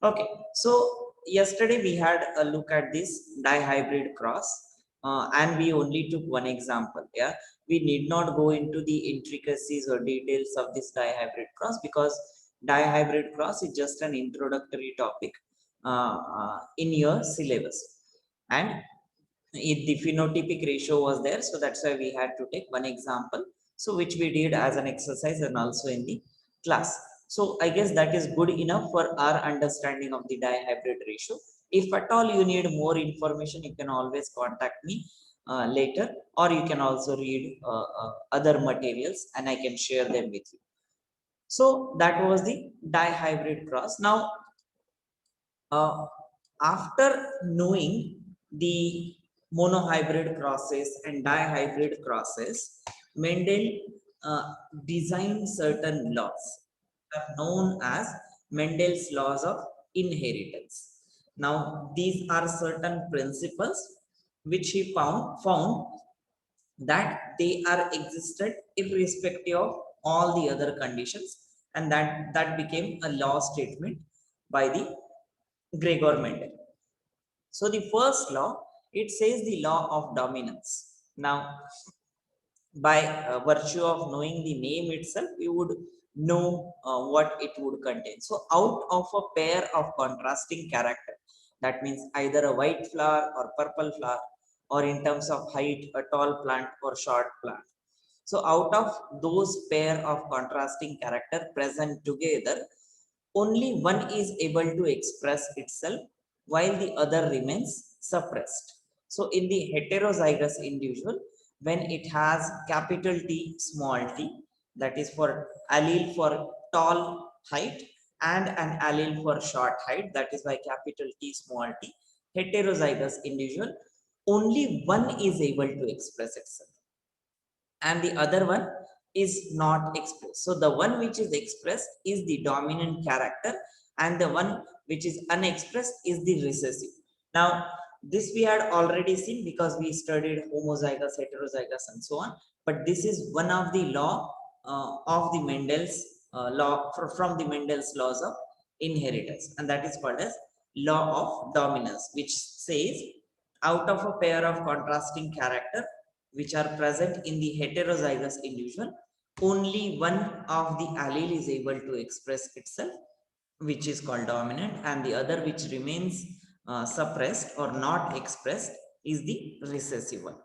Okay, so yesterday we had a look at this dihybrid cross, and we only took one example. Yeah, we need not go into the intricacies or details of this dihybrid cross because dihybrid cross is just an introductory topic in your syllabus, and the phenotypic ratio was there, so that's why we had to take one example, so which we did as an exercise and also in the class. So I guess that is good enough for our understanding of the dihybrid ratio. If at all you need more information, you can always contact me later, or you can also read other materials and I can share them with you. So that was the dihybrid cross. Now uh, after knowing the monohybrid crosses and dihybrid crosses, Mendel designed certain laws that are known as Mendel's laws of inheritance. Now, these are certain principles which he found that they are existed irrespective of all the other conditions, and that became a law statement by the Gregor Mendel. So the first law, it says the law of dominance. Now, by virtue of knowing the name itself, we would know what it would contain. So out of a pair of contrasting character, that means either a white flower or purple flower, or in terms of height, a tall plant or short plant. So out of those pair of contrasting character present together, only one is able to express itself while the other remains suppressed. So in the heterozygous individual, when it has capital T, small t, that is for allele for tall height and an allele for short height, that is by capital T, small t, heterozygous individual, only one is able to express itself and the other one is not expressed. So the one which is expressed is the dominant character, and the one which is unexpressed is the recessive. Now, this we had already seen because we studied homozygous, heterozygous, and so on. But this is one of the law of the Mendel's law from the Mendel's laws of inheritance, and that is called as law of dominance, which says out of a pair of contrasting character which are present in the heterozygous individual, only one of the allele is able to express itself, which is called dominant, and the other which remains suppressed or not expressed is the recessive one.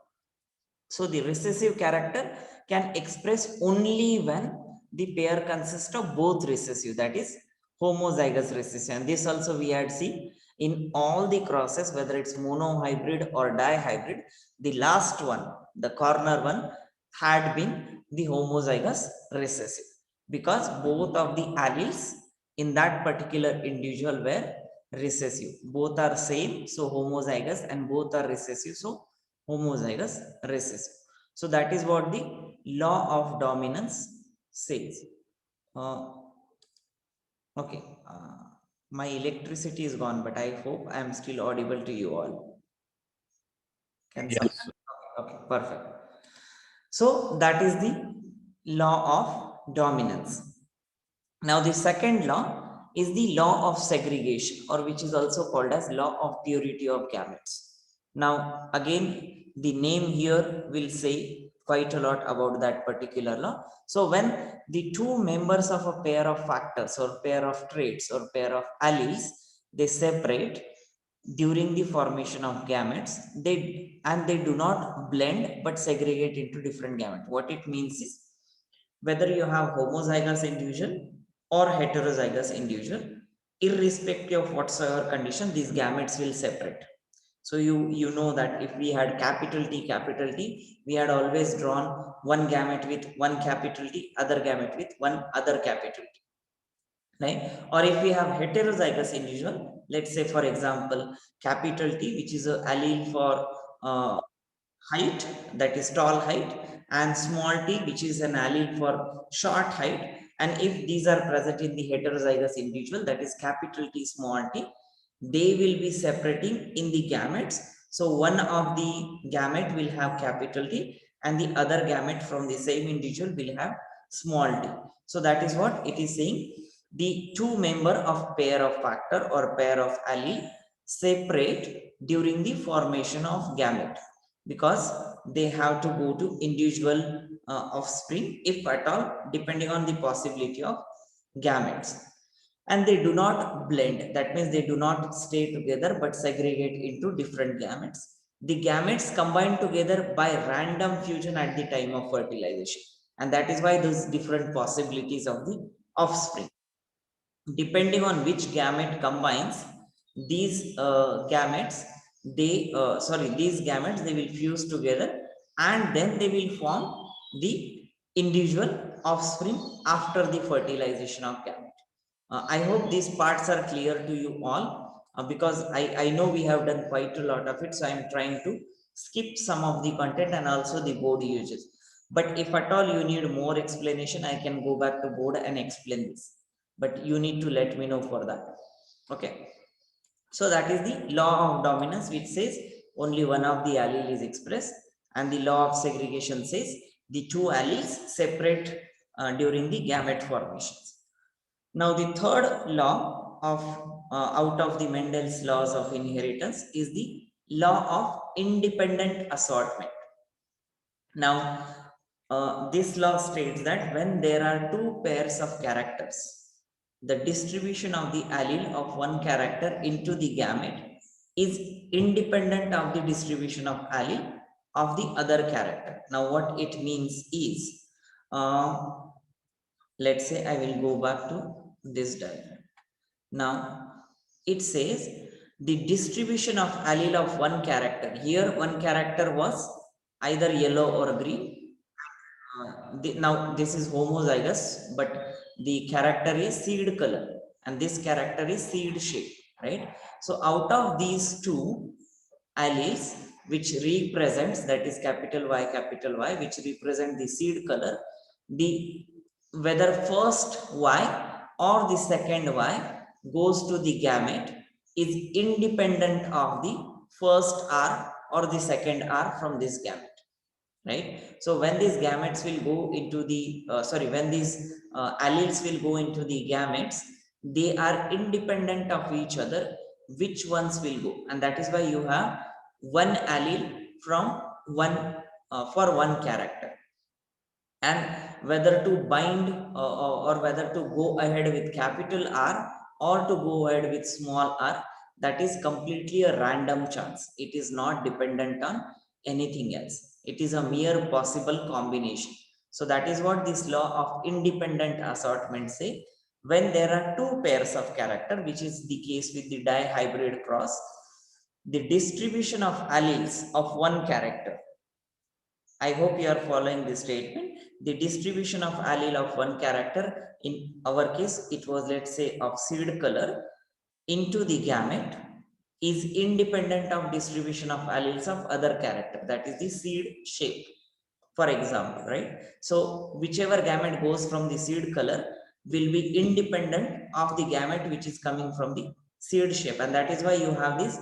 So the recessive character can express only when the pair consists of both recessive, that is homozygous recessive. And this also we had seen in all the crosses, whether it's monohybrid or dihybrid, the last one, the corner one, had been the homozygous recessive, because both of the alleles in that particular individual were recessive. Both are same, so homozygous, and both are recessive, so homozygous recessive. So that is what the law of dominance says. Uh, okay, my electricity is gone, but I hope I am still audible to you all. Can someone? Yes. Okay, perfect. So that is the law of dominance. Now the second law is the law of segregation, or which is also called as law of purity of gametes. Now again, the name here will say quite a lot about that particular law. So when the two members of a pair of factors or pair of traits or pair of alleles, they separate during the formation of gametes, they do not blend but segregate into different gametes. What it means is, whether you have homozygous individual or heterozygous individual, irrespective of whatsoever condition, these gametes will separate. So you know that if we had capital T, we had always drawn one gamete with one capital T, other gamete with one other capital T, right? Or if we have heterozygous individual, let's say for example capital T, which is a allele for height, that is tall height, and small t, which is an allele for short height, and if these are present in the heterozygous individual, that is capital T, small t, they will be separating in the gametes. So one of the gamete will have capital T and the other gamete from the same individual will have small t. So that is what it is saying. the two member of pair of factor or pair of allele separate during the formation of gamete, because they have to go to individual offspring if at all, depending on the possibility of gametes. And they do not blend, that means they do not stay together but segregate into different gametes. The gametes combine together by random fusion at the time of fertilization, and that is why those different possibilities of the offspring. Depending on which gamete combines, these gametes these gametes, they will fuse together and then they will form the individual offspring after the fertilization of gamete. I hope these parts are clear to you all, because I know we have done quite a lot of it, so I'm trying to skip some of the content and also the board uses. But if at all you need more explanation, I can go back to board and explain this, but you need to let me know for that. Okay, so that is the law of dominance, which says only one of the allele is expressed, and the law of segregation says the two alleles separate during the gamete formations. Now the third law of out of the Mendel's laws of inheritance is the law of independent assortment. Now this law states that when there are two pairs of characters, the distribution of the allele of one character into the gamete is independent of the distribution of allele of the other character. Now, what it means is, uh, let's say I will go back to this diagram. Now, it says the distribution of allele of one character. Here, one character was either yellow or green. Now this is homozygous, but the character is seed color and this character is seed shape, right? So out of these two alleles, which represents, that is capital Y, which represent the seed color, the whether first Y or the second Y goes to the gamete is independent of the first R or the second R from this gamete, right? So when these gametes will go into the when these alleles will go into the gametes, they are independent of each other, which ones will go, and that is why you have one allele from one for one character. And whether to bind or whether to go ahead with capital R or to go ahead with small r, that is completely a random chance. It is not dependent on anything else. It is a mere possible combination. So that is what this law of independent assortment say. When there are two pairs of character, which is the case with the dihybrid cross, the distribution of alleles of one character, I hope you are following this statement. The distribution of allele of one character, in our case, it was, let's say, of seed color into the gamete, is independent of distribution of alleles of other character, that is the seed shape, for example, right? So whichever gamete goes from the seed color will be independent of the gamete which is coming from the seed shape, and that is why you have this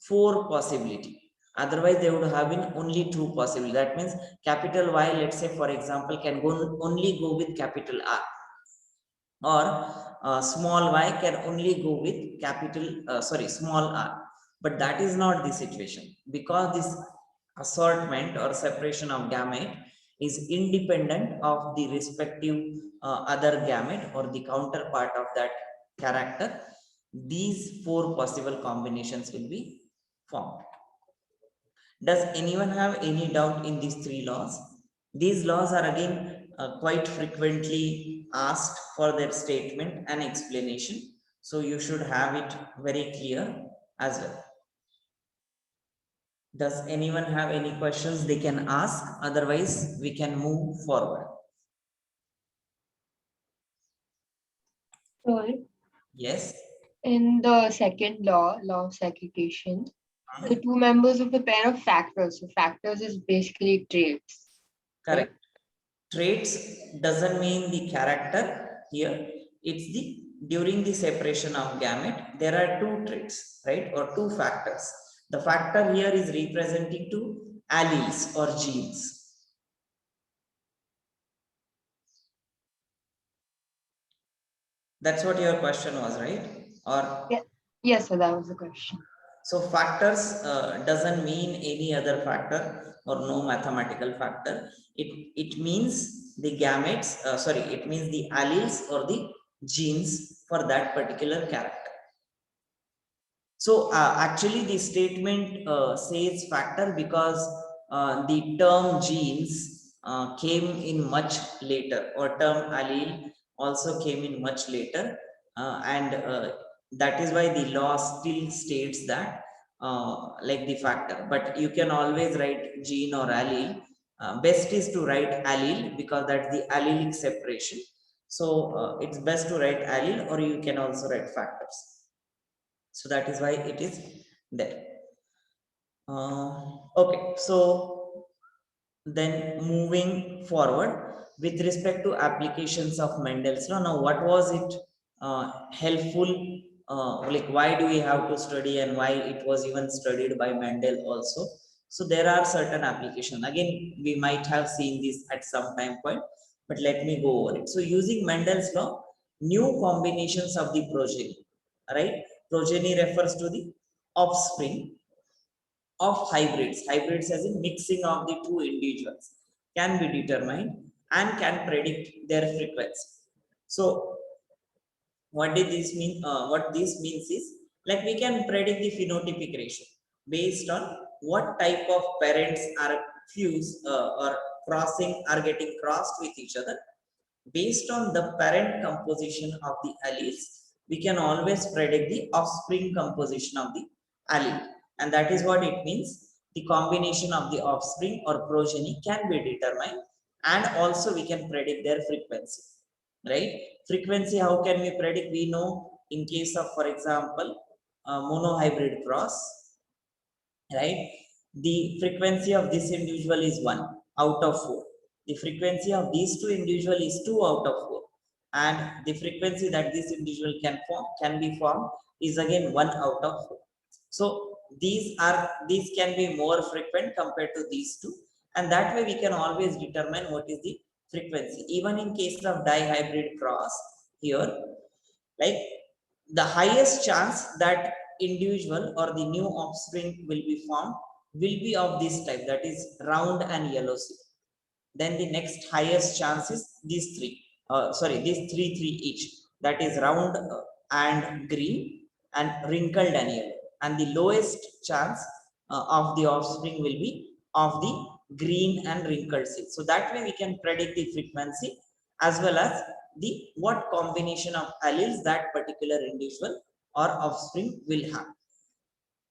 four possibility. Otherwise, there would have been only two possible. That means capital Y, let's say, for example, can only go with capital R, or small y can only go with capital small r. But that is not the situation, because this assortment or separation of gamete is independent of the respective other gamete or the counterpart of that character. These four possible combinations will be formed. Does anyone have any doubt in these three laws? These laws are again quite frequently asked for their statement and explanation. So you should have it very clear as well. Does anyone have any questions they can ask? Otherwise, we can move forward. So, Yes. in the second law, law of segregation, the two members of a pair of factors. So factors is basically traits. Correct. Traits doesn't mean the character here. It's the during the separation of gamete, there are two traits, right? Or two factors. The factor here is representing two alleles or genes. That's what your question was, right? Or Yeah. Yes, sir, that was the question. so factors doesn't mean any other factor or no mathematical factor. It means the gametes, sorry, it means the alleles or the genes for that particular character. So actually the statement says factor because the term genes came in much later, or term allele also came in much later, and that is why the law still states that like the factor, but you can always write gene or allele. Best is to write allele because that's the allelic separation. So it's best to write allele, or you can also write factors. So that is why it is there. Okay, so then moving forward with respect to applications of Mendel's law, now what was it helpful? Like why do we have to study, and why it was even studied by Mendel also? So there are certain applications. Again, we might have seen this at some time point, but let me go over it. So using Mendel's law, new combinations of the progeny, right? Progeny refers to the offspring of hybrids. Hybrids as in mixing of the two individuals can be determined and can predict their frequency. So what did this mean? What this means is, like, we can predict the phenotypic ratio based on what type of parents are fused or crossing are getting crossed with each other. Based on the parent composition of the alleles, we can always predict the offspring composition of the allele. And that is what it means. The combination of the offspring or progeny can be determined, and also we can predict their frequency, right? Frequency, how can we predict? We know in case of, for example, monohybrid cross, right? The frequency of this individual is 1 out of 4. The frequency of these two individuals is 2 out of 4. And the frequency that this individual can be formed is again 1 out of 4. So these can be more frequent compared to these two. And that way we can always determine what is the frequency. Even in case of dihybrid cross here, like, the highest chance that individual or the new offspring will be formed will be of this type, that is round and yellow seed. Then the next highest chance is these three, these three each, that is round and green and wrinkled and yellow. And the lowest chance of the offspring will be of the green and wrinkled seed. So that way we can predict the frequency as well as the what combination of alleles that particular individual or offspring will have.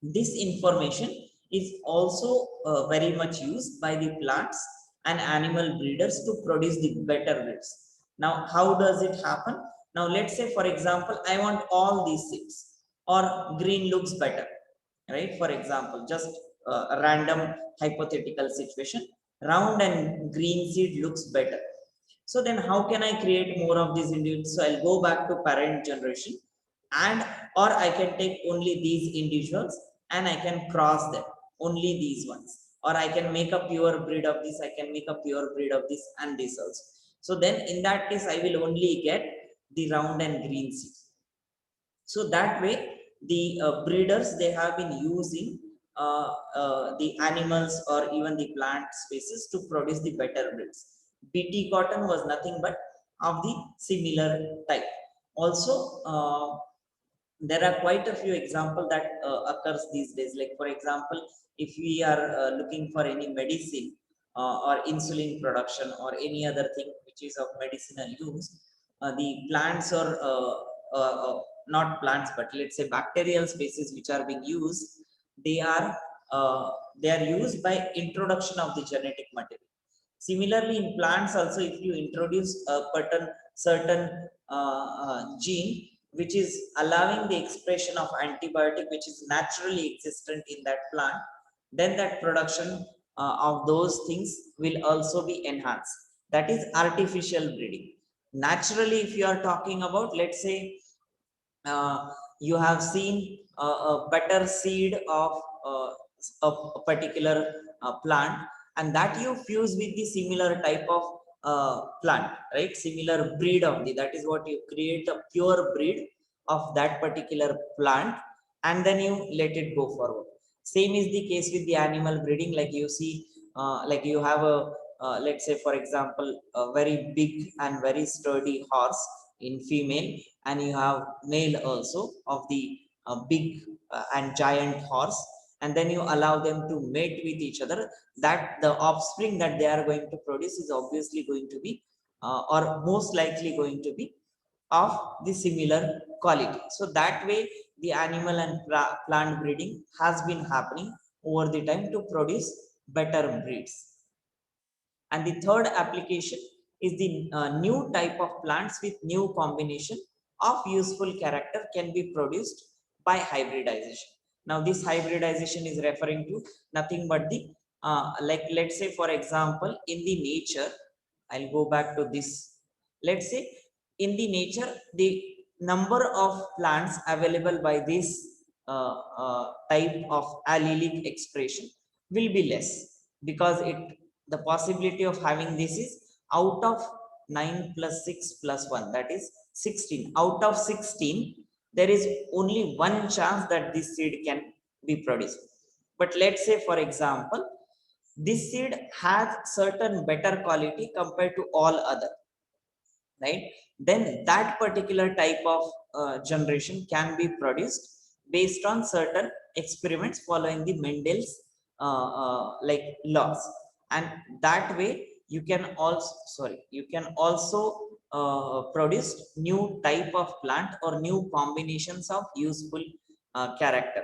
This information is also very much used by the plants and animal breeders to produce the better breeds. Now how does it happen? Now let's say, for example, I want all these seeds, or green looks better, right? For example, just a random hypothetical situation, round and green seed looks better. So then how can I create more of these individuals? So I'll go back to parent generation, and or I can take only these individuals and I can cross them, only these ones. Or I can make a pure breed of this, I can make a pure breed of this and this also. So then in that case, I will only get the round and green seeds. So that way the breeders, they have been using the animals or even the plant species to produce the better breeds. Bt cotton was nothing but of the similar type. Also there are quite a few examples that occurs these days. Like, for example, if we are looking for any medicine or insulin production or any other thing which is of medicinal use, the plants or not plants, but let's say bacterial species which are being used, they are uh, they are used by introduction of the genetic material. Similarly, in plants also, if you introduce a certain gene which is allowing the expression of antibiotic which is naturally existent in that plant, then that production of those things will also be enhanced. That is artificial breeding. Naturally, if you are talking about, let's say, you have seen a better seed of uh, a particular plant, and that you fuse with the similar type of plant, right? Similar breed of the, that is what you create, a pure breed of that particular plant, and then you let it go forward. Same is the case with the animal breeding. Like you see, like you have a, let's say for example, a very big and very sturdy horse in female, and you have male also of the big and giant horse, and then you allow them to mate with each other, that the offspring that they are going to produce is obviously going to be or most likely going to be of the similar quality. So that way the animal and plant breeding has been happening over the time to produce better breeds. And the third application is the new type of plants with new combination of useful character can be produced by hybridization. Now this hybridization is referring to nothing but the like, let's say for example, in the nature, I'll go back to this. Let's say in the nature, the number of plants available by this type of allelic expression will be less, because it, the possibility of having this is out of 9 plus 6 plus 1, that is 16. Out of 16, there is only one chance that this seed can be produced. But let's say for example, this seed has certain better quality compared to all other, right? Then that particular type of generation can be produced based on certain experiments following the Mendel's like laws. And that way you can also, sorry, you can also produce new type of plant or new combinations of useful character,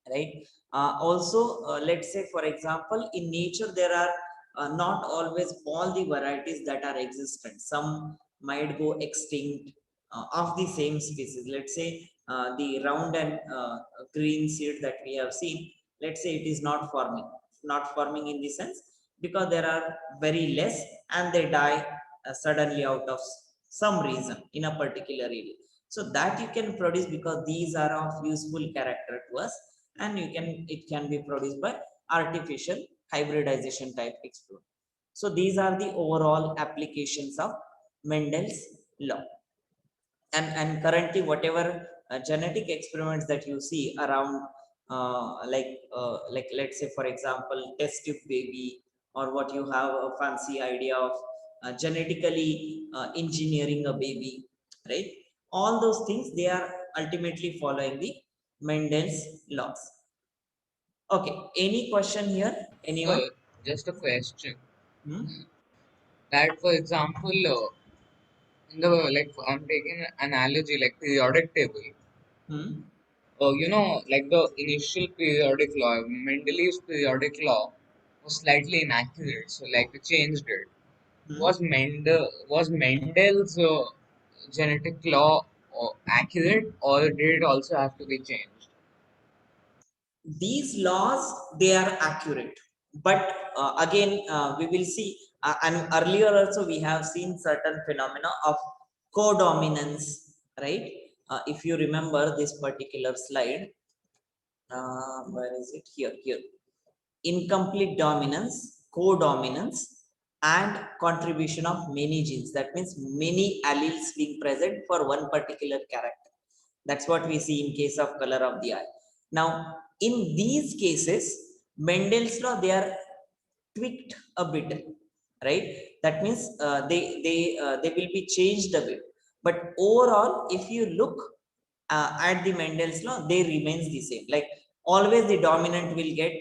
right? Also, let's say for example, in nature there are not always all the varieties that are existent. Some might go extinct of the same species. Let's say the round and green seed that we have seen, let's say it is not forming in the sense because there are very less and they die suddenly out of some reason in a particular area. So that you can produce because these are of useful character to us, and you can, it can be produced by artificial hybridization type experiment. So these are the overall applications of Mendel's law. And currently whatever genetic experiments that you see around, like let's say for example test tube baby, or what you have a fancy idea of genetically engineering a baby, right? All those things, they are ultimately following the Mendel's laws. Okay, any question here? Anyone? Uh, just a question. Hmm? That, for example, in the like I'm taking an analogy like periodic table. Hmm? Like the initial periodic law, Mendeleev's periodic law was slightly inaccurate, so like they changed it. Hmm? Was Mendel's genetic law accurate, or did it also have to be changed? These laws, they are accurate, but again we will see, and earlier also we have seen certain phenomena of codominance, right? If you remember this particular slide, where is it? Here, incomplete dominance, codominance, and contribution of many genes. That means many alleles being present for one particular character. That's what we see in case of color of the eye. Now in these cases, Mendel's law, they are tweaked a bit, right? That means they will be changed a bit, but overall if you look at the Mendel's law, they remains the same. Like always the dominant will get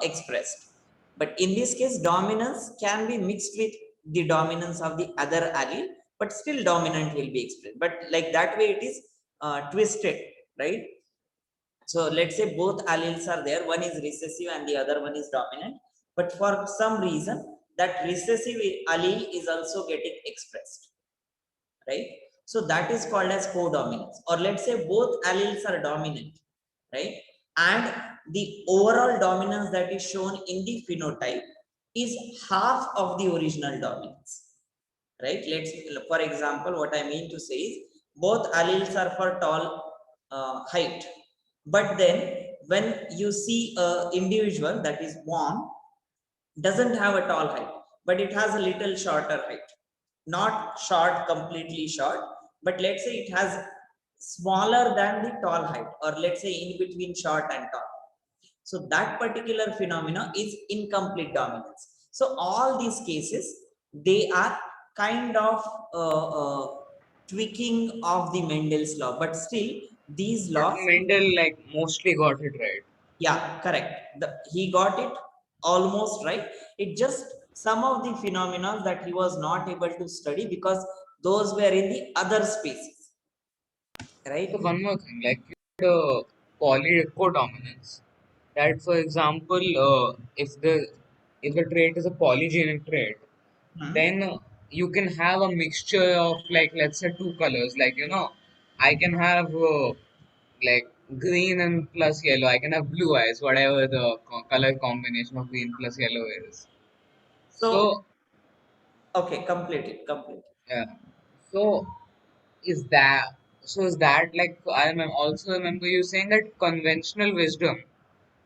expressed, but in this case dominance can be mixed with the dominance of the other allele, but still dominant will be expressed, but like that way it is twisted, right? So let's say both alleles are there, one is recessive and the other one is dominant, but for some reason that recessive allele is also getting expressed, right? So that is called as codominance. Or let's say both alleles are dominant, right? And the overall dominance that is shown in the phenotype is half of the original dominance, right? Let's, for example, what I mean to say is both alleles are for tall height, but then when you see a individual that is born doesn't have a tall height, but it has a little shorter height. Not short, completely short, but let's say it has smaller than the tall height, or let's say in between short and tall. So that particular phenomena is incomplete dominance. So all these cases, they are kind of tweaking of the Mendel's law, but still these But laws, Mendel like mostly got it right. yeah, correct. He got it almost right. It just some of the phenomena that he was not able to study because those were in the other spaces, right? So one more thing, like the polycodominance. That, for example, if the trait is a polygenic trait, Hmm. then you can have a mixture of, like, let's say two colors. Like, I can have like green and plus yellow. I can have blue eyes, whatever the color combination of green plus yellow is. So, So okay, complete. yeah. So is that is that like, also remember you saying that conventional wisdom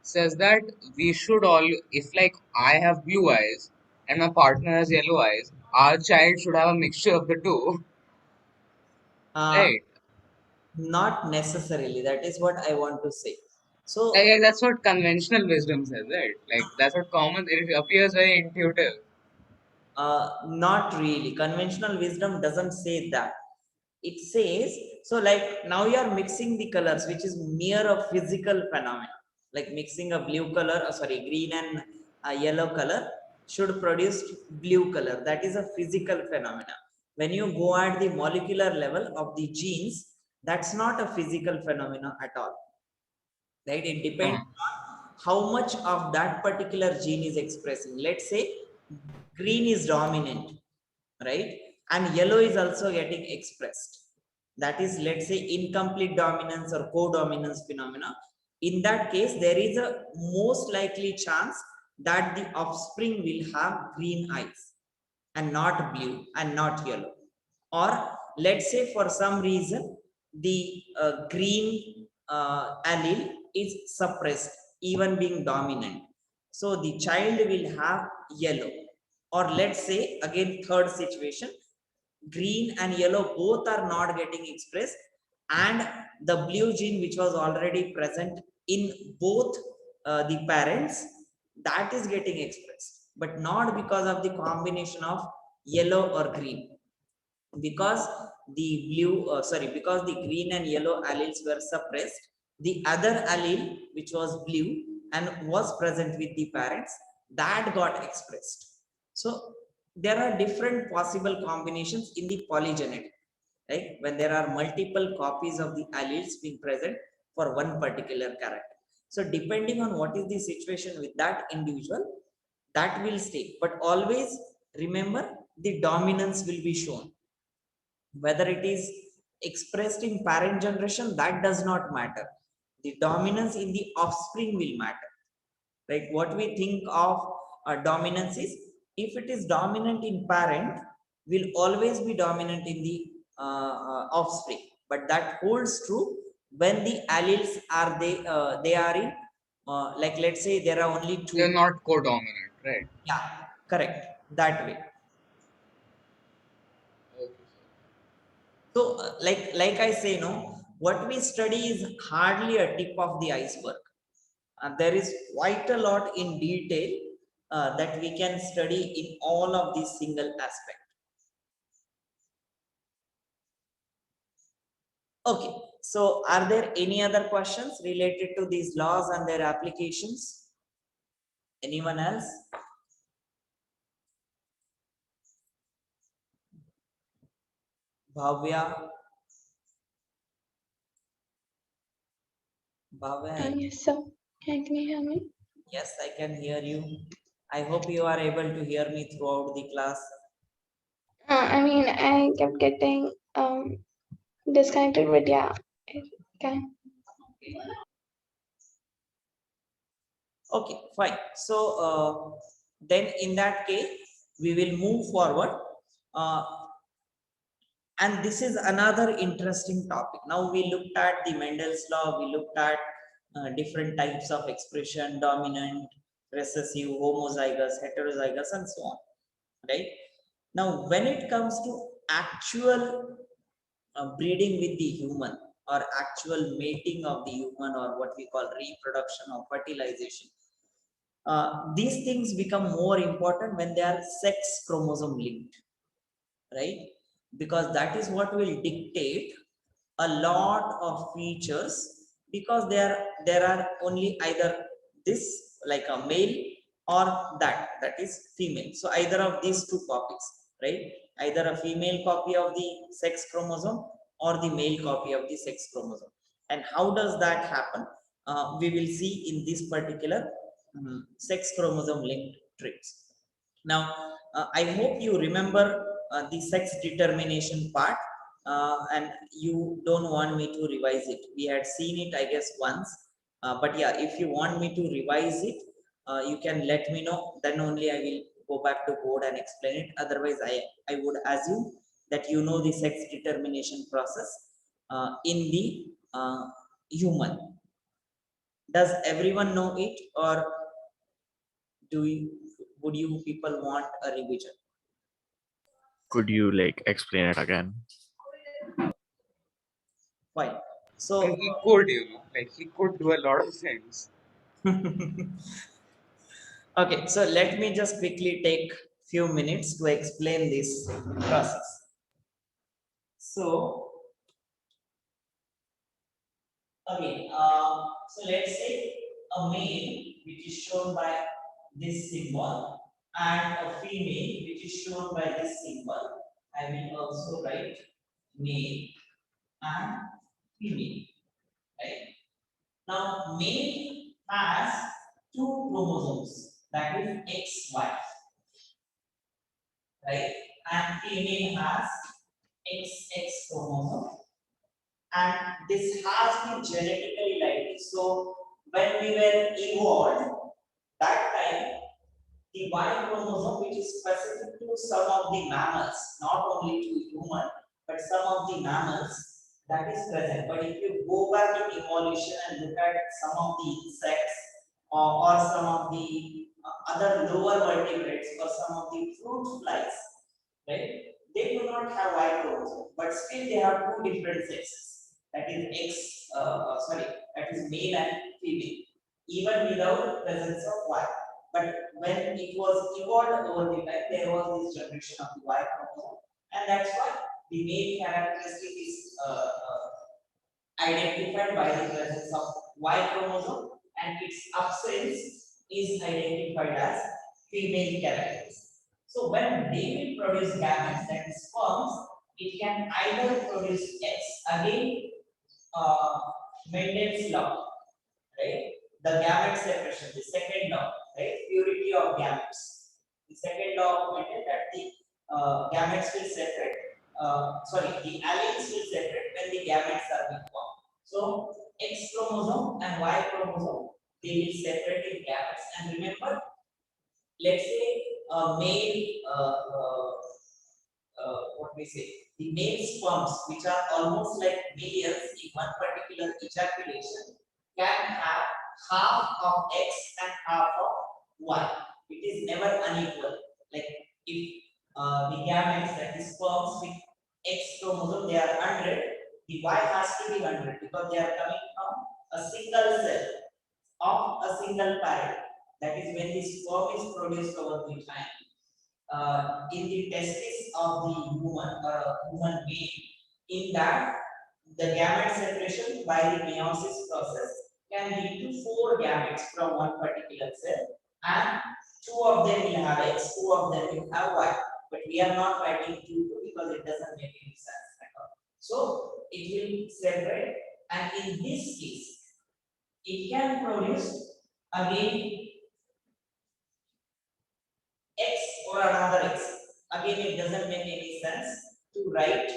says that we should all, if like I have blue eyes and my partner has yellow eyes, our child should have a mixture of the two, Uh, right? Not necessarily. That is what I want to say. Like, So, that's what conventional wisdom says, right? Like that's what common, it appears very intuitive. not really. Conventional wisdom doesn't say that. It says, so like now you are mixing the colors, which is mere a physical phenomenon. Like mixing a blue color, sorry, green and yellow color should produce blue color. That is a physical phenomena. When you go at the molecular level of the genes, that's not a physical phenomena at all, right? It depends Uh, on how much of that particular gene is expressing. Let's say green is dominant, right? And yellow is also getting expressed. That is, let's say, incomplete dominance or co-dominance phenomena. In that case, there is a most likely chance that the offspring will have green eyes and not blue and not yellow. Or let's say for some reason the green allele is suppressed, even being dominant, so the child will have yellow. Or let's say again, third situation, green and yellow both are not getting expressed, and the blue gene which was already present in both the parents, that is getting expressed, but not because of the combination of yellow or green. Because the because the green and yellow alleles were suppressed, the other allele which was blue and was present with the parents, that got expressed. So there are different possible combinations in the polygenetic, right? When there are multiple copies of the alleles being present for one particular character, so depending on what is the situation with that individual, that will stay. But always remember, the dominance will be shown. Whether it is expressed in parent generation, that does not matter. The dominance in the offspring will matter, right? What we think of dominance is, if it is dominant in parent, will always be dominant in the offspring. But that holds true when the alleles are they are in like let's say there are only two. they're not co-dominant, right? Yeah, correct, that way. Okay. So, like I say, no, what we study is hardly a tip of the iceberg. There is quite a lot in detail that we can study in all of these single aspects. Okay, so are there any other questions related to these laws and their applications? Anyone else? Bhavya, Bhavya, Yes, sir. Can you hear me? yes, I can hear you. I hope you are able to hear me throughout the class. I mean, I kept getting disconnected, but yeah, it can. Okay, fine. So then in that case, we will move forward. Uh, and this is another interesting topic. Now we looked at the Mendel's law, we looked at different types of expression, dominant, recessive, homozygous, heterozygous, and so on. right? Now, when it comes to actual breeding with the human or actual mating of the human or what we call reproduction or fertilization, these things become more important when they are sex chromosome linked, right? Because that is what will dictate a lot of features, because there are only either this like a male or that is female. So either of these two copies, right? Either a female copy of the sex chromosome or the male copy of the sex chromosome. And how does that happen? We will see in this particular sex chromosome linked traits. Now, I hope you remember the sex determination part, and you don't want me to revise it. We had seen it, I guess, once. But yeah, if you want me to revise it, you can let me know. Then only I will go back to board and explain it. Otherwise, I would assume that you know the sex determination process in the human. Does everyone know it, or would you people want a revision? Could you like explain it again? Fine. So, And he could, like he could do a lot of things. okay, so let me just quickly take few minutes to explain this process. So, again, so let's say a male which is shown by this symbol and a female which is shown by this symbol. I will also write male and female, right? Now, male has two chromosomes, that is XY, right? And female has XX chromosome, and this has been genetically like this. So, when we were evolved, that time the Y chromosome, which is specific to some of the mammals, not only to human, but some of the mammals, that is present. But if you go back in evolution and look at some of the insects or some of the other lower vertebrates or some of the fruit flies, right? They do not have Y chromosome, but still they have two different sexes. That is that is male and female, even without presence of Y. But when it was evolved over the time, there was this generation of the Y chromosome, and that's why the male characteristic is identified by the presence of Y chromosome, and its absence is identified as female characteristic. So when they will produce gametes, that is sperms, it can either produce X, again uh, Mendel's law, right? The gamete separation, the second law, right? Purity of gametes. The second law of Mendel, that the gametes will separate. The alleles will separate when the gametes are being formed. So X chromosome and Y chromosome, they will separate in gametes. And remember, let's say a male, what we say, the male sperms, which are almost like millions in one particular ejaculation, can have half of X and half of Y. It is never unequal. Like if the gametes, that is sperms with X chromosome, they are 100, the Y has to be 100 because they are coming from a single cell of a single parent. That is when the sperm is produced over the time. In the testis of the human or a human being, in that the gamete separation by the meiosis process can lead to 4 gametes from one particular cell, and 2 of them will have X, 2 of them will have Y. But we are not writing 2 because it doesn't make any sense at all. So it will separate, and in this case, it can produce again X or another X. Again, it doesn't make any sense to write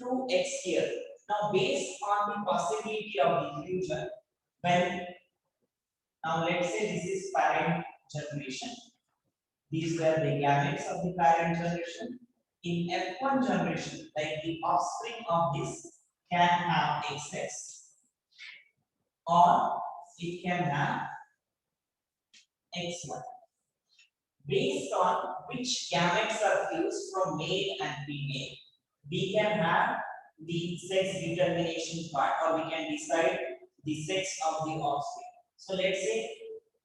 2X here. Now, based on the possibility of the future, when now let's say this is parent generation. These were the gametes of the parent generation. In F1 generation, like the offspring of this can have XX, or it can have XY. based on which gametes are fused from male and female, we can have the sex determination part, or we can decide the sex of the offspring. So let's say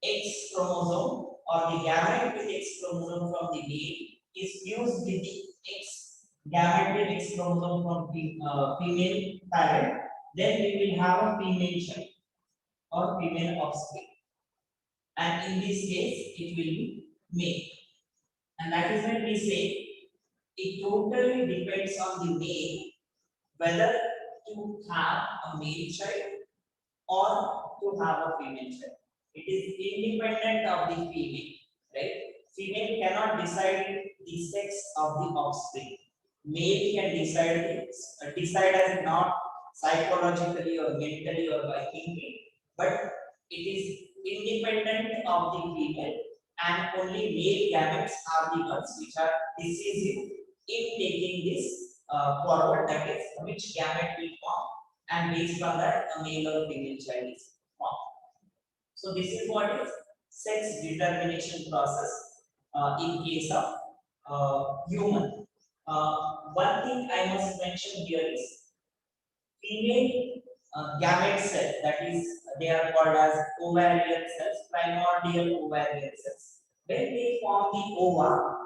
X chromosome or the gamete with X chromosome from the male is fused with the X gamete with X chromosome from the female parent, then we will have a female child or female offspring. And in this case, it will be male. And that is when we say it totally depends on the male whether to have a male child or to have a female child. It is independent of the female, right? Female cannot decide the sex of the offspring. Male can decide as not psychologically or mentally or by thinking, but it is independent of the female, and only male gametes are the ones which are decisive in taking this forward, that is which gamete will form, and based on that a male or female child is formed. So this is what is sex determination process in case of human. One thing I must mention here is female gamete cell, that is they are called as ovarian cells, primordial ovarian cells. When they form the ova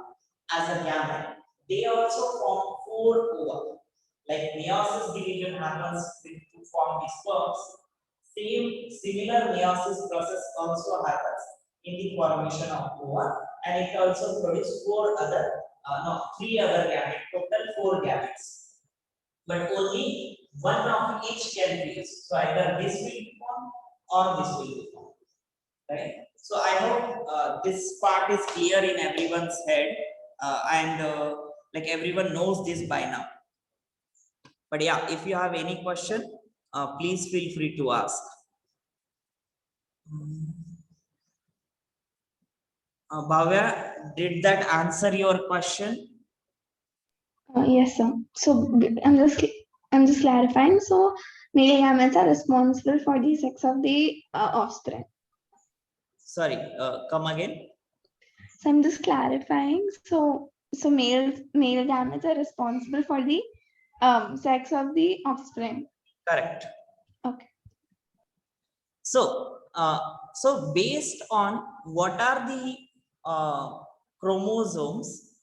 as a gamete, they also form four ova. Like meiosis division happens to form the sperms, similar meiosis process also happens in the formation of ova, and it also produces three other gametes, total four gametes, but only one of each can be used. So either this will be formed or this will be formed, right? So I hope this part is clear in everyone's head, and like everyone knows this by now. But yeah, if you have any question, please feel free to ask. Bhavya, did that answer your question? Yes, sir. So I'm just clarifying. So male gametes are responsible for the sex of the offspring. Sorry, come again. So I'm just clarifying. So male gametes are responsible for the sex of the offspring. Correct. Okay. So based on what are the chromosomes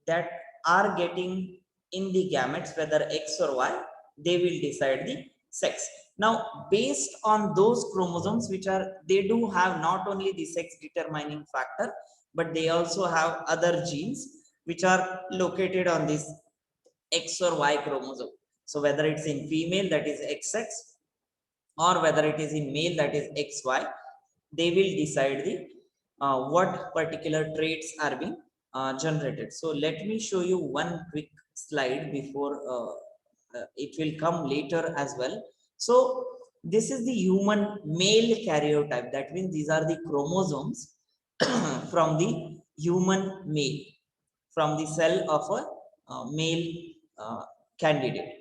that are getting in the gametes, whether X or Y, they will decide the sex. Now, based on those chromosomes, they do have not only the sex determining factor, but they also have other genes which are located on this X or Y chromosome. So whether it's in female, that is XX, or whether it is in male, that is XY, they will decide the what particular traits are being generated. So let me show you one quick slide before it will come later as well. So this is the human male karyotype. That means these are the chromosomes from the human male, from the cell of a male candidate.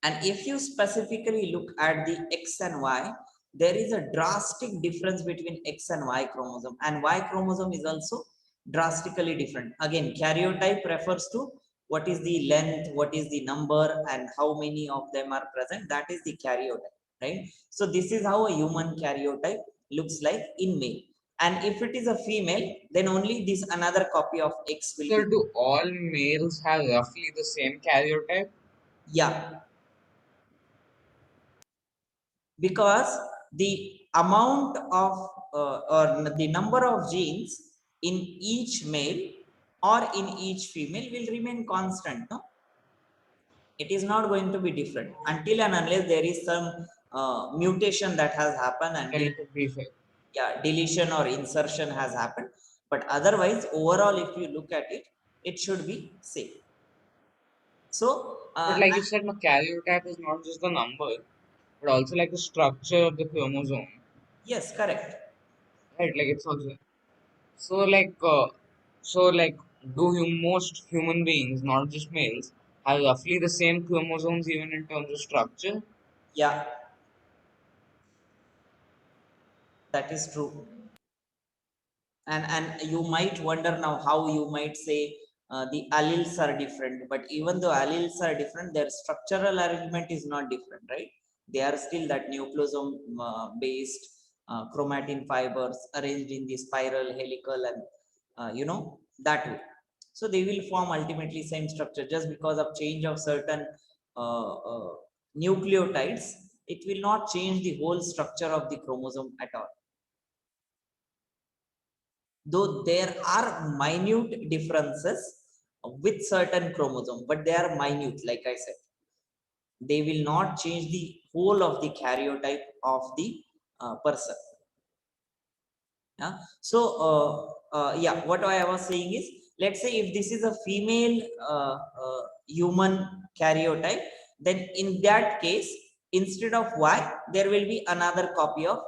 And if you specifically look at the X and Y, there is a drastic difference between X and Y chromosome, and Y chromosome is also drastically different. Again, karyotype refers to what is the length, what is the number, and how many of them are present. That is the karyotype, right? So this is how a human karyotype looks like in male. And if it is a female, then only this another copy of X will So be. do all males have roughly the same karyotype? Yeah, because the amount of or the number of genes in each male or in each female will remain constant, no? It is not going to be different until and unless there is some mutation that has happened, and Genetic defect. yeah, deletion or insertion has happened, but otherwise overall if you look at it, it should be same. So But like you said, my karyotype is not just the number, but also like the structure of the chromosome, yes, correct. right? Like it's also so like do most human beings, not just males, have roughly the same chromosomes even in terms of structure? Yeah, that is true. And you might wonder now how you might say the alleles are different, but even though alleles are different, their structural arrangement is not different, right? They are still that nucleosome based chromatin fibers arranged in the spiral, helical, and that way. So they will form ultimately same structure. Just because of change of certain uh, uh, nucleotides, it will not change the whole structure of the chromosome at all. Though there are minute differences with certain chromosome, but they are minute, like I said. They will not change the whole of the karyotype of the person. Yeah. So yeah, what I was saying is, let's say if this is a female human karyotype, then in that case, instead of Y, there will be another copy of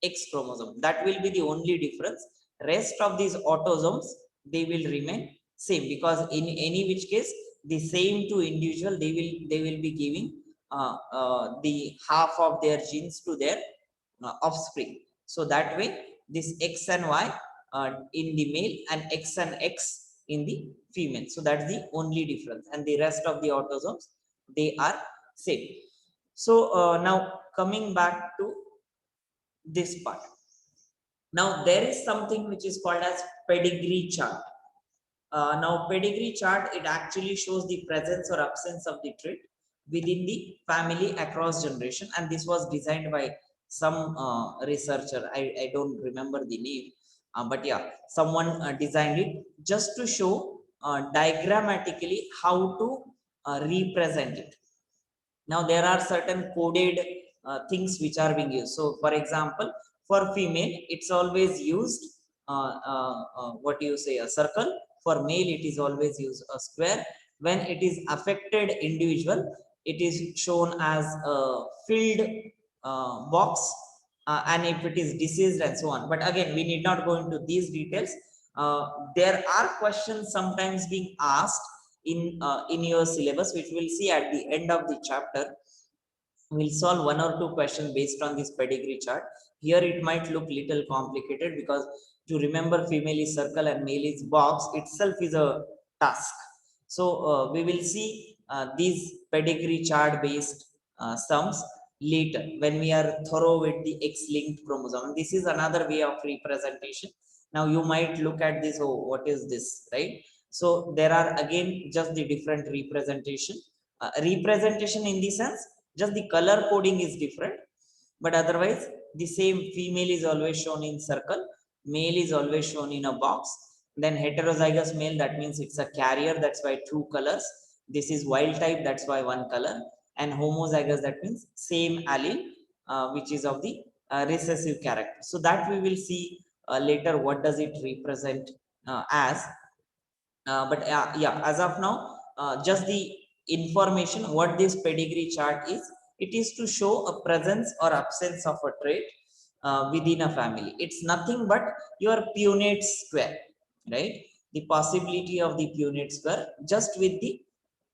X chromosome. That will be the only difference. Rest of these autosomes, they will remain same, because in any which case, the same two individual, they will be giving the half of their genes to their offspring. So that way, this X and Y in the male and X and X in the female. So that's the only difference, and the rest of the autosomes, they are same. So now coming back to this part. Now there is something which is called as pedigree chart. Now pedigree chart, it actually shows the presence or absence of the trait within the family across generation, and this was designed by some researcher. I don't remember the name, but yeah, someone designed it just to show diagrammatically how to represent it. Now there are certain coded things which are being used. So for example, for female, it's always used what do you say, a circle. For male, it is always used a square. When it is affected individual, it is shown as a filled box, and if it is diseased and so on. But again, we need not go into these details. There are questions sometimes being asked in your syllabus, which we'll see at the end of the chapter. We'll solve one or two questions based on this pedigree chart. Here it might look little complicated, because to remember female is circle and male is box itself is a task. So we will see these pedigree chart based sums later, when we are thorough with the X-linked chromosome. And this is another way of representation. Now you might look at this, oh, what is this, right? So there are again just the different representation. Representation in the sense, just the color coding is different, but otherwise the same. Female is always shown in circle, male is always shown in a box. Then heterozygous male, that means it's a carrier, that's why two colors. This is wild type, that's why one color. And homozygous, that means same allele, which is of the recessive character. So that we will see later what does it represent as. But yeah, as of now, just the information what this pedigree chart is, it is to show a presence or absence of a trait within a family. It's nothing but your Punnett square, right? The possibility of the Punnett square, just with the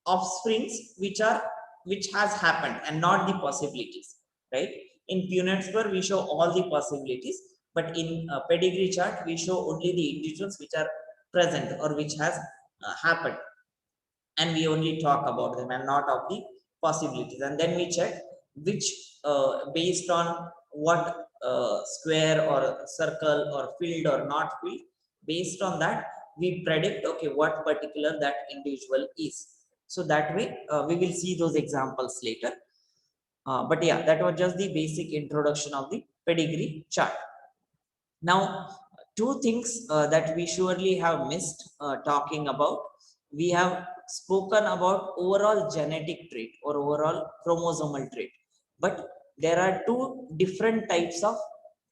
offsprings which has happened and not the possibilities, right? In Punnett square we show all the possibilities, but in pedigree chart we show only the individuals which are present or which has happened, and we only talk about them and not of the possibilities. And then we check which based on what square or circle or filled or not filled, based on that we predict, okay, what particular that individual is. So that way we will see those examples later. But yeah, that was just the basic introduction of the pedigree chart. Now, two things that we surely have missed talking about. We have spoken about overall genetic trait or overall chromosomal trait, but there are two different types of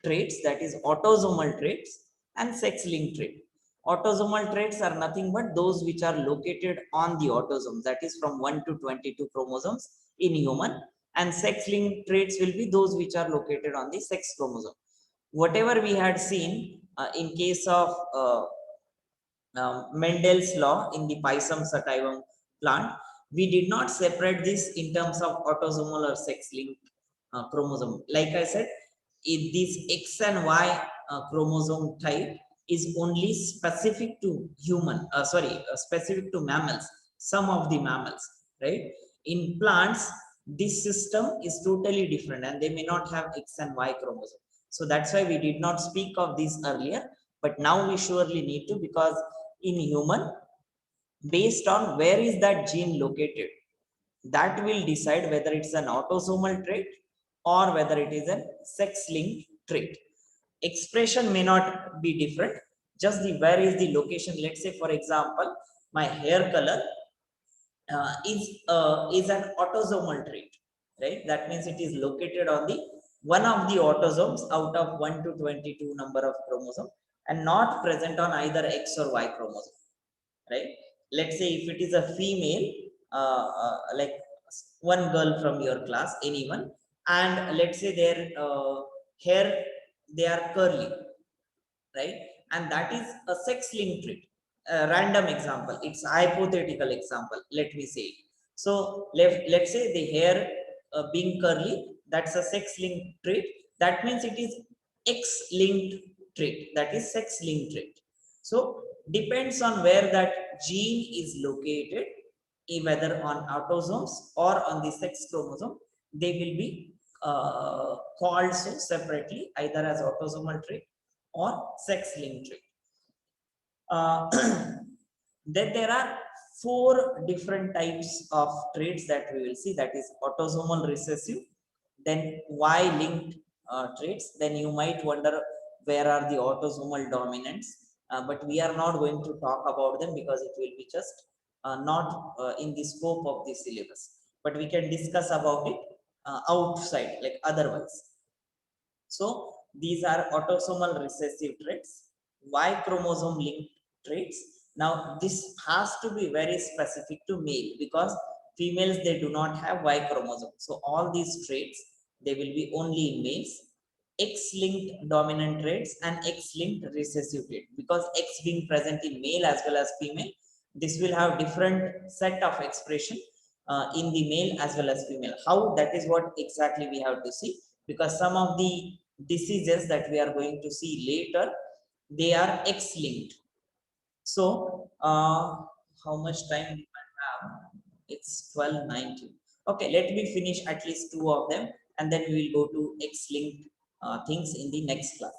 traits, that is autosomal traits and sex-linked trait. Autosomal traits are nothing but those which are located on the autosomes, that is from 1 to 22 chromosomes in human, and sex-linked traits will be those which are located on the sex chromosome. Whatever we had seen in case of Mendel's law in the Pisum sativum plant, we did not separate this in terms of autosomal or sex-linked chromosome. Like I said, this X and Y chromosome type, is only specific to specific to mammals, some of the mammals, right? In plants, this system is totally different and they may not have X and Y chromosome. So that's why we did not speak of this earlier, but now we surely need to, because in human, based on where is that gene located, that will decide whether it's an autosomal trait or whether it is a sex-linked trait. Expression may not be different, just the where is the location. Let's say, for example, my hair color is an autosomal trait, right? That means it is located on the one of the autosomes out of 1 to 22 number of chromosome and not present on either X or Y chromosome, right? Let's say if it is a female, like one girl from your class, anyone, and let's say their hair, they are curly, right? And that is a sex-linked trait. A random example, it's a hypothetical example, let me say. So let's say the hair being curly, that's a sex-linked trait. That means it is X-linked trait, that is sex-linked trait. So depends on where that gene is located, whether on autosomes or on the sex chromosome, they will be called so separately, either as autosomal trait or sex-linked trait. Then there are four different types of traits that we will see, that is autosomal recessive, then Y-linked traits. Then you might wonder where are the autosomal dominants, but we are not going to talk about them because it will be just not in the scope of the syllabus, but we can discuss about it outside, like otherwise. So these are autosomal recessive traits, Y chromosome linked traits. Now this has to be very specific to male because females, they do not have Y chromosome. So all these traits, they will be only in males. X-linked dominant traits and X-linked recessive trait, because X being present in male as well as female, this will have different set of expression in the male as well as female. How, that is what exactly we have to see, because some of the diseases that we are going to see later, they are X-linked. So how much time we might have? It's 12:19. Okay, let me finish at least two of them and then we will go to X-linked things in the next class.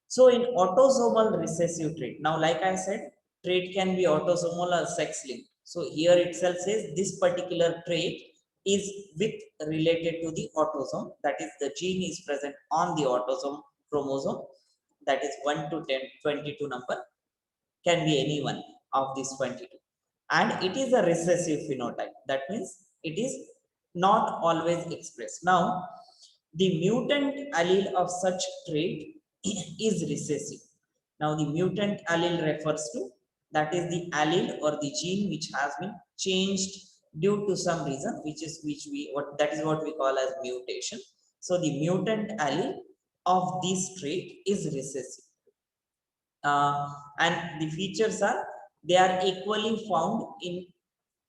So in autosomal recessive trait, now like I said, trait can be autosomal or sex-linked. So here itself says this particular trait is with related to the autosome, that is the gene is present on the autosome chromosome, that is 1 to 10, 22 number, can be any one of these 22. And it is a recessive phenotype. That means it is not always expressed. Now, the mutant allele of such trait is recessive. Now, the mutant allele refers to, that is the allele or the gene which has been changed due to some reason, that is what we call as mutation. So the mutant allele of this trait is recessive. And the features are, they are equally found in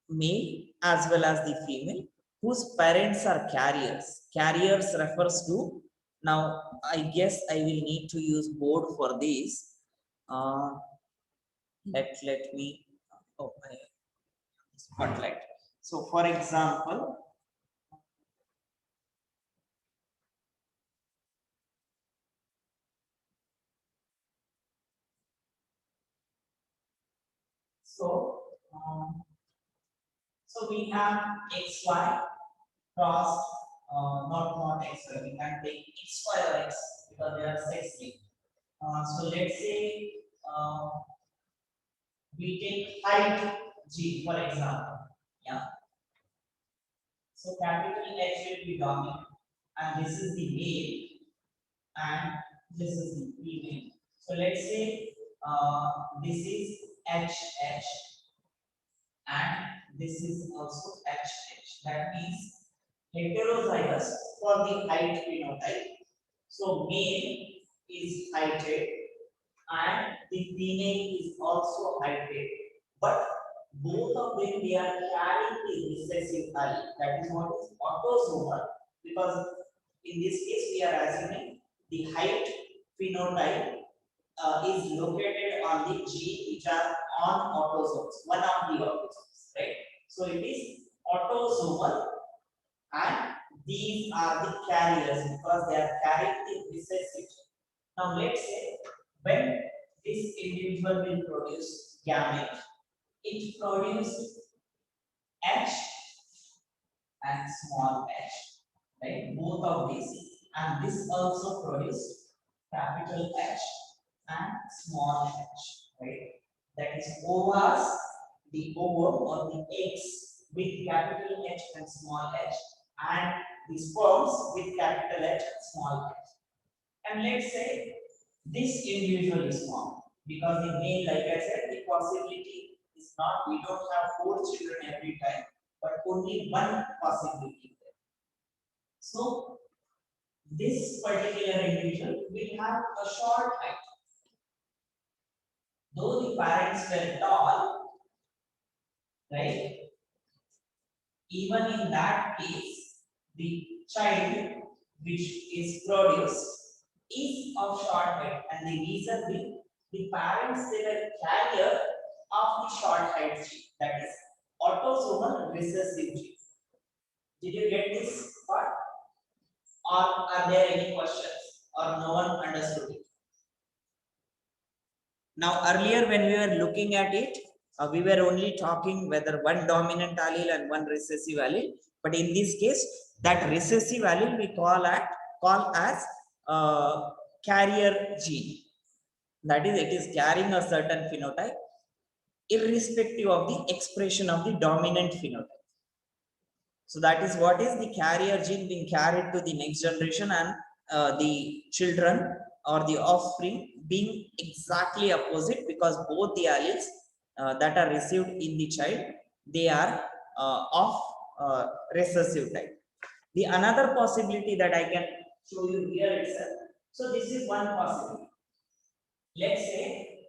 male as well as the female whose parents are carriers. Carriers refers to, now I guess I will need to use board for this. Let me, oh, spotlight. So for example, so we have XY cross, not XY. We can take XY or X because they are sex linked. So let's say we take height G for example. Yeah. So capital H will be dominant, and this is the male, and this is the female. So let's say this is HH, and this is also HH. That means heterozygous for the height phenotype. So male is heighted and the female is also heighted, but both of them, they are carrying the recessive allele. That is what is autosomal, because in this case we are assuming the height phenotype is located on the gene which are on autosomes, one of the autosomes, right? So it is autosomal, and these are the carriers because they are carrying the recessive gene. Now let's say when this individual will produce gamete, it produces H and small h, right? Both of these, and this also produce capital H and small h, right? That is ovas, the ovum or the eggs with capital H and small h, and the sperms with capital H and small h. And let's say this individual is formed because the male, like I said, the possibility is not, we don't have 4 children every time, but only one possibility there. So this particular individual will have a short height. Though the parents were tall, right? Even in that case, the child which is produced is of short height, and the reason being the parents they were carrier of the short height gene, that is autosomal recessive gene. Did you get this part? Or are there any questions? Or no one understood it? Now earlier when we were looking at it, we were only talking whether one dominant allele and one recessive allele. But in this case, that recessive allele we call as carrier gene. That is, it is carrying a certain phenotype, irrespective of the expression of the dominant phenotype. So that is what is the carrier gene being carried to the next generation, and the children or the offspring being exactly opposite, because both the alleles that are received in the child, they are of recessive type. The another possibility that I can show you here itself. So this is one possibility. Let's say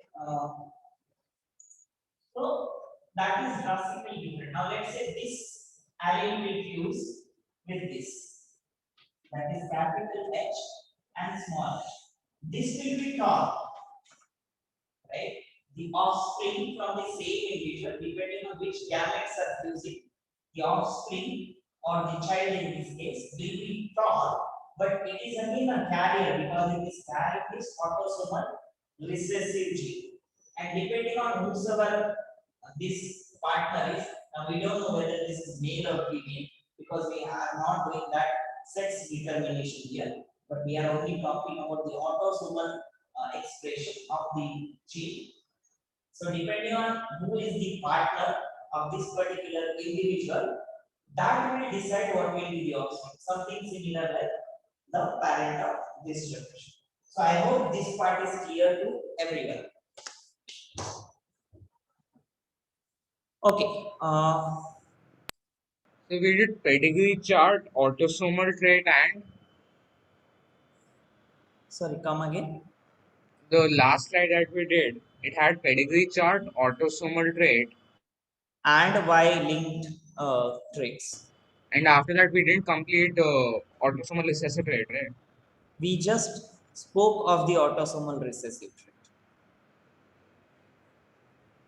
so that is drastically different. Now let's say this allele will fuse with this. That is capital H and small h. This will be tall, right? The offspring from the same individual, depending on which gametes are fusing, the offspring or the child in this case will be tall, but it is again a carrier because it is carrying this autosomal recessive gene. And depending on whosoever this partner is, now we don't know whether this is male or female because we are not doing that sex determination here, but we are only talking about the autosomal expression of the gene. So depending on who is the partner of this particular individual, that will decide what will be the offspring. Something similar like the parent of this generation. So I hope this part is clear to everyone. Okay. So we did pedigree chart, autosomal trait, and Sorry, come again. the last slide that we did, it had pedigree chart, autosomal trait, And Y linked traits. and after that we didn't complete autosomal recessive trait, right? We just spoke of the autosomal recessive trait.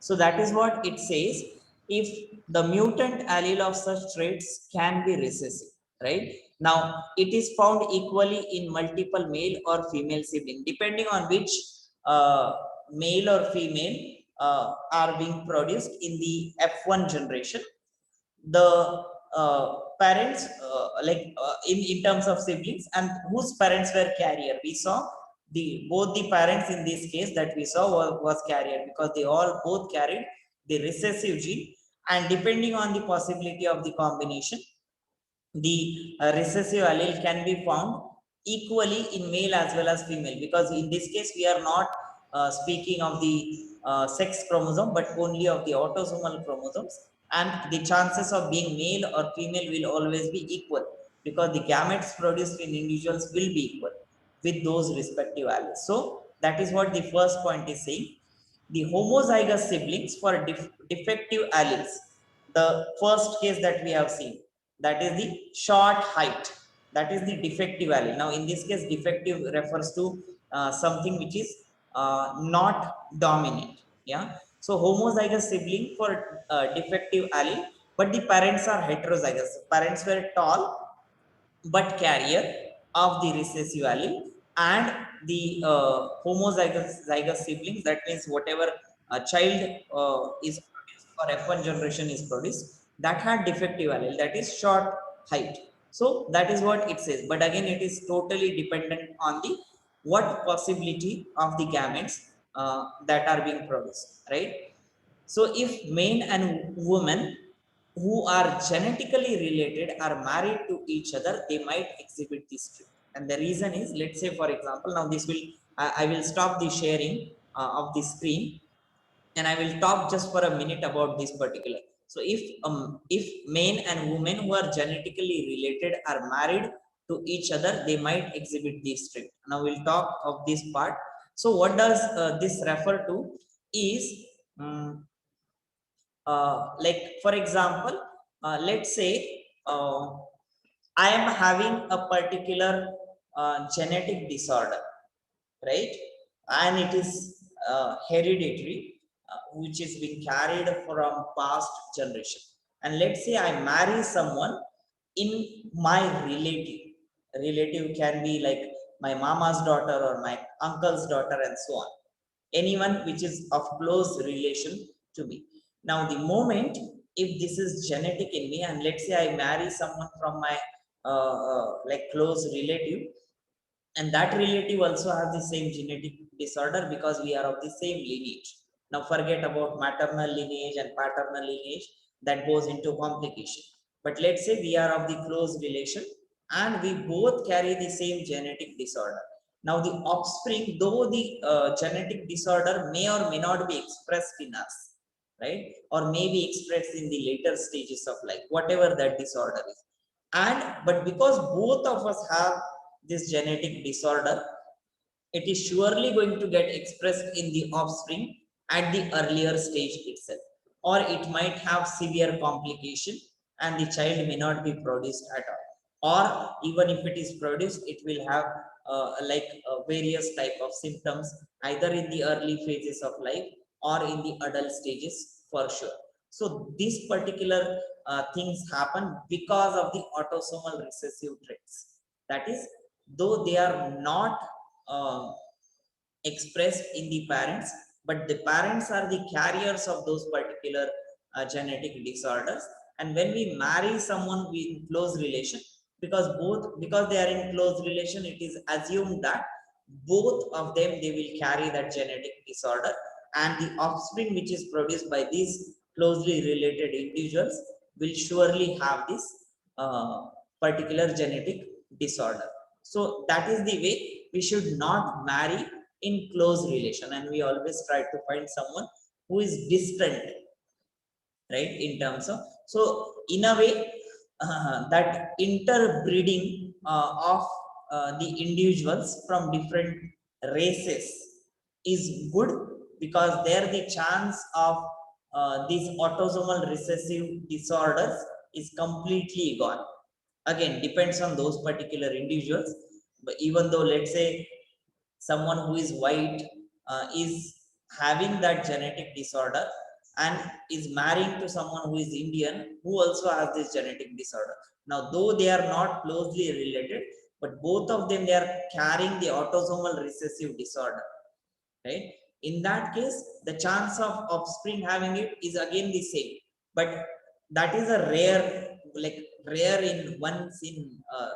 So that is what it says. If the mutant allele of such traits can be recessive, right? Now it is found equally in multiple male or female sibling, depending on which male or female are being produced in the F1 generation. The parents in terms of siblings and whose parents were carrier, we saw both the parents in this case that we saw was carrier because they all both carried the recessive gene, and depending on the possibility of the combination, the recessive allele can be found equally in male as well as female, because in this case we are not speaking of the sex chromosome but only of the autosomal chromosomes, and the chances of being male or female will always be equal because the gametes produced in individuals will be equal with those respective alleles. So that is what the first point is saying. The homozygous siblings for defective alleles, the first case that we have seen, that is the short height, that is the defective allele. Now in this case defective refers to something which is not dominant. Yeah. So homozygous sibling for defective allele, but the parents are heterozygous. Parents were tall but carrier of the recessive allele, and the homozygous siblings, that means whatever child is produced or F1 generation is produced, that had defective allele, that is short height. So that is what it says, but again it is totally dependent on the what possibility of the gametes that are being produced, right? So if men and women who are genetically related are married to each other, they might exhibit this trait. And the reason is, let's say for example, now this will, I will stop the sharing of the screen, and I will talk just for a minute about this particular. So if men and women who are genetically related are married to each other, they might exhibit this trait. Now we'll talk of this part. So what does this refer to is, um, like for example, let's say I am having a particular genetic disorder, right? And it is hereditary, which is being carried from past generation. And let's say I marry someone in my relative can be like my mama's daughter or my uncle's daughter and so on, anyone which is of close relation to me. Now the moment, if this is genetic in me, and let's say I marry someone from my like close relative, and that relative also has the same genetic disorder because we are of the same lineage. Now forget about maternal lineage and paternal lineage, that goes into complication. But let's say we are of the close relation and we both carry the same genetic disorder. Now the offspring, though the genetic disorder may or may not be expressed in us, right, or may be expressed in the later stages of life, whatever that disorder is, and but because both of us have this genetic disorder, it is surely going to get expressed in the offspring at the earlier stage itself, or it might have severe complication and the child may not be produced at all, or even if it is produced, it will have various type of symptoms either in the early phases of life or in the adult stages for sure. So these particular things happen because of the autosomal recessive traits, that is, though they are not uh, expressed in the parents, but the parents are the carriers of those particular genetic disorders. And when we marry someone in close relation, because they are in close relation, it is assumed that both of them, they will carry that genetic disorder, and the offspring which is produced by these closely related individuals will surely have this uh, particular genetic disorder. So that is the way we should not marry in close relation, and we always try to find someone who is distant, right, in terms of. So in a way, that interbreeding of the individuals from different races is good, because there the chance of these autosomal recessive disorders is completely gone. Again, depends on those particular individuals, but even though, let's say, someone who is white is having that genetic disorder and is marrying to someone who is Indian who also has this genetic disorder. Now though they are not closely related, but both of them, they are carrying the autosomal recessive disorder, right? In that case, the chance of offspring having it is again the same, but that is a rare, like rare in once in a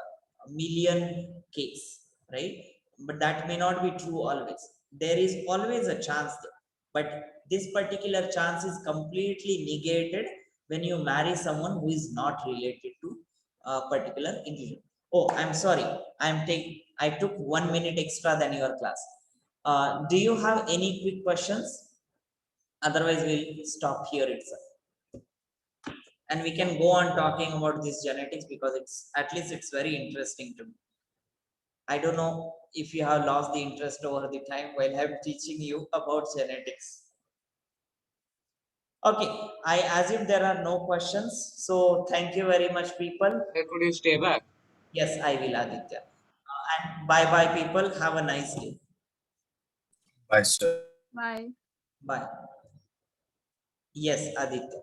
million case, right? But that may not be true always. There is always a chance there, but this particular chance is completely negated when you marry someone who is not related to a particular individual. Oh, I'm sorry, I took 1 minute extra than your class. Do you have any quick questions? Otherwise, we'll stop here itself. And we can go on talking about this genetics because it's, at least it's very interesting to me. I don't know if you have lost the interest over the time while I'm teaching you about genetics. Okay, I as if there are no questions. So thank you very much, people. Hey, could you stay back? Yes, I will, Aditya. And bye bye, people. Have a nice day. Bye, sir. Bye. Bye. Yes, Aditya.